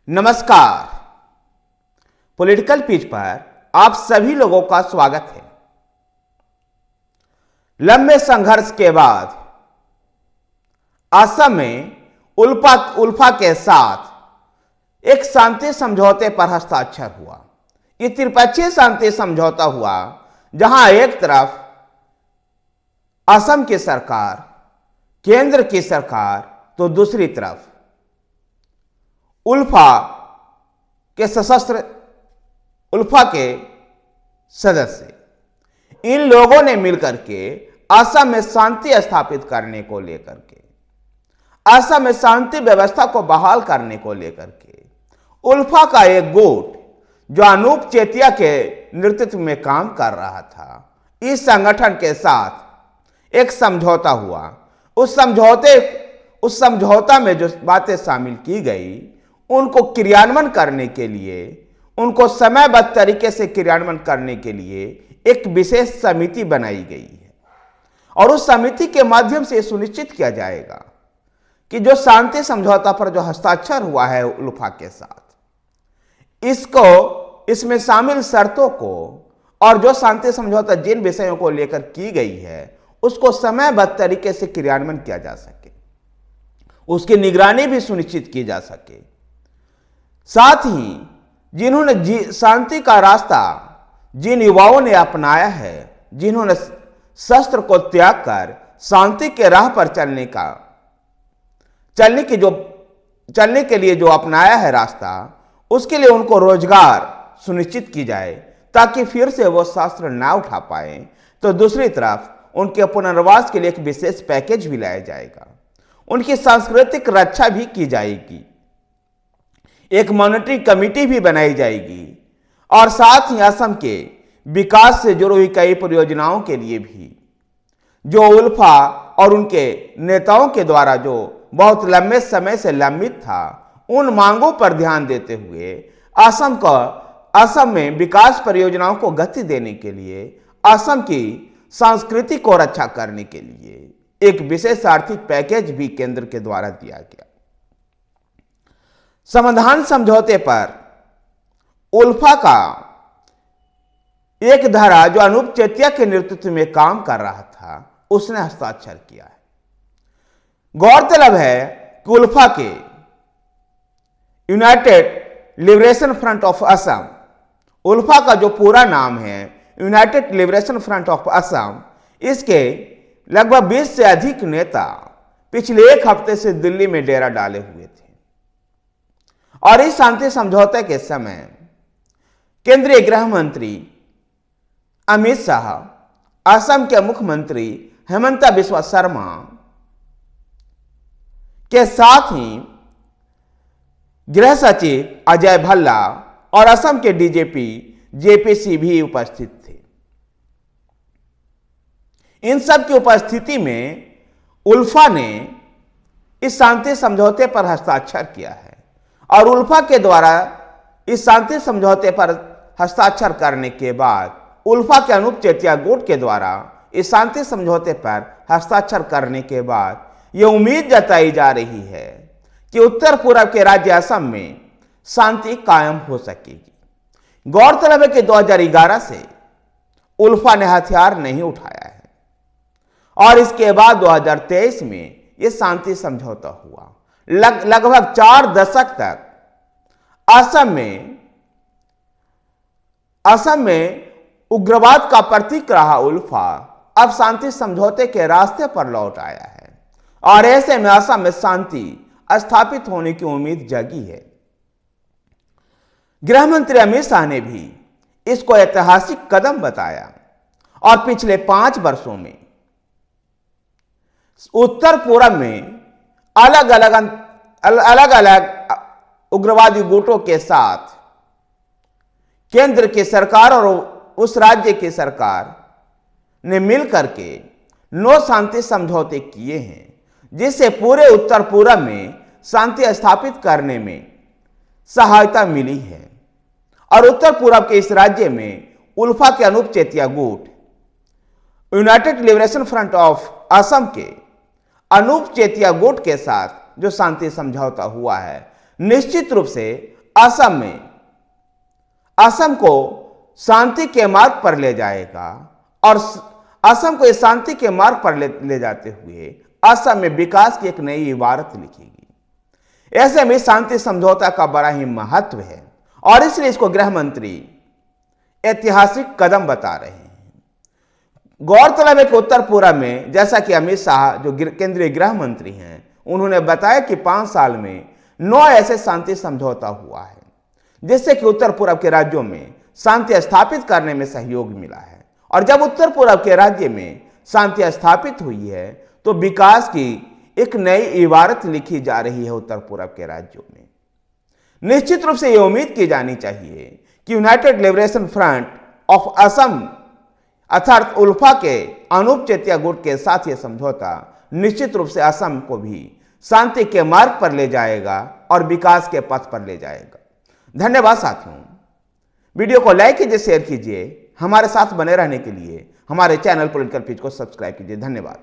नमस्कार। Political pitch पर आप सभी लोगों का स्वागत है। लंबे संघर्ष के बाद असम में उल्फा के साथ एक शांति समझौते पर हस्ताक्षर हुआ। यह त्रिपक्षीय शांति समझौता हुआ, जहां एक तरफ असम की सरकार, केंद्र की सरकार, तो दूसरी तरफ उल्फा के सदस्य, इन लोगों ने मिलकर के असम में शांति स्थापित करने को लेकर के, असम में शांति व्यवस्था को बहाल करने को लेकर के उल्फा का एक गुट जो अनूप चेतिया के नेतृत्व में काम कर रहा था, इस संगठन के साथ एक समझौता हुआ। उस समझौता में जो बातें शामिल की गई, उनको क्रियान्वयन करने के लिए, उनको समयबद्ध तरीके से क्रियान्वयन करने के लिए एक विशेष समिति बनाई गई है और उस समिति के माध्यम से सुनिश्चित किया जाएगा कि जो शांति समझौता पर जो हस्ताक्षर हुआ है उल्फा के साथ, इसमें शामिल शर्तों को और जो शांति समझौता जिन विषयों को लेकर की गई है, उसको समयबद्ध तरीके से क्रियान्वयन किया जा सके, उसकी निगरानी भी सुनिश्चित की जा सके। साथ ही जिन्होंने शांति का रास्ता जिन युवाओं ने अपनाया है, जिन्होंने शस्त्र को त्याग कर शांति के राह पर चलने के लिए जो अपनाया है रास्ता, उसके लिए उनको रोजगार सुनिश्चित की जाए ताकि फिर से वो शस्त्र ना उठा पाए। तो दूसरी तरफ उनके पुनर्वास के लिए एक विशेष पैकेज भी लाया जाएगा, उनकी सांस्कृतिक रक्षा भी की जाएगी, एक मॉनिटरिंग कमेटी भी बनाई जाएगी और साथ ही असम के विकास से जुड़ी हुई कई परियोजनाओं के लिए भी जो उल्फा और उनके नेताओं के द्वारा जो बहुत लंबे समय से लंबित था, उन मांगों पर ध्यान देते हुए असम में विकास परियोजनाओं को गति देने के लिए, असम की संस्कृति को रक्षा करने के लिए एक विशेष आर्थिक पैकेज भी केंद्र के द्वारा दिया गया। समाधान समझौते पर उल्फा का एक धारा जो अनूप चेतिया के नेतृत्व में काम कर रहा था, उसने हस्ताक्षर किया है। गौरतलब है कि उल्फा के United Liberation Front of Assam, ULFA का जो पूरा नाम है United Liberation Front of Assam, इसके लगभग 20 से अधिक नेता पिछले एक हफ्ते से दिल्ली में डेरा डाले हुए थे और इस शांति समझौते के समय केंद्रीय गृह मंत्री अमित शाह, असम के मुख्यमंत्री हेमंत बिस्वा शर्मा के साथ ही गृह सचिव अजय भल्ला और असम के डीजीपी जेपी सिंह भी उपस्थित थे। इन सब की उपस्थिति में उल्फा ने इस शांति समझौते पर हस्ताक्षर किया है और उल्फा के द्वारा इस शांति समझौते पर हस्ताक्षर करने के बाद उल्फा के अनूप चेतिया गुट के द्वारा इस शांति समझौते पर हस्ताक्षर करने के बाद यह उम्मीद जताई जा रही है कि उत्तर पूर्व के राज्य असम में शांति कायम हो सकेगी। गौरतलब है कि 2011 से उल्फा ने हथियार नहीं उठाया है और इसके बाद 2023 में यह शांति समझौता हुआ। लगभग 4 दशक तक असम में उग्रवाद का प्रतीक रहा उल्फा अब शांति समझौते के रास्ते पर लौट आया है और ऐसे में असम में शांति स्थापित होने की उम्मीद जगी है। गृह मंत्री अमित शाह ने भी इसको ऐतिहासिक कदम बताया और पिछले 5 वर्षों में उत्तर पूर्व में अलग अलग उग्रवादी गुटों के साथ केंद्र की सरकार और उस राज्य की सरकार ने मिलकर के 9 शांति समझौते किए हैं, जिससे पूरे उत्तर पूर्व में शांति स्थापित करने में सहायता मिली है। और उत्तर पूर्व के इस राज्य में उल्फा के अनूप चेतिया गुट, United Liberation Front of Assam के अनूप चेतिया गुट के साथ जो शांति समझौता हुआ है, निश्चित रूप से असम को शांति के मार्ग पर ले जाएगा और असम को इस शांति के मार्ग पर ले जाते हुए असम में विकास की एक नई इबारत लिखेगी। ऐसे में शांति समझौता का बड़ा ही महत्व है और इसलिए इसको गृह मंत्री ऐतिहासिक कदम बता रहे हैं। गौरतलब है कि उत्तर पूर्व में, जैसा कि अमित शाह जो केंद्रीय गृह मंत्री हैं, उन्होंने बताया कि 5 साल में 9 ऐसे शांति समझौता हुआ है जिससे कि उत्तर पूर्व के राज्यों में शांति स्थापित करने में सहयोग मिला है। और जब उत्तर पूर्व के राज्य में शांति स्थापित हुई है तो विकास की एक नई इबारत लिखी जा रही है उत्तर पूर्व के राज्यों में। निश्चित रूप से यह उम्मीद की जानी चाहिए कि United Liberation Front of Assam अर्थात उल्फा के अनूप चेतिया गुट के साथ यह समझौता निश्चित रूप से असम को भी शांति के मार्ग पर ले जाएगा और विकास के पथ पर ले जाएगा। धन्यवाद साथियों, वीडियो को लाइक कीजिए, शेयर कीजिए। हमारे साथ बने रहने के लिए हमारे चैनल पॉलिटिकल पिच को सब्सक्राइब कीजिए। धन्यवाद।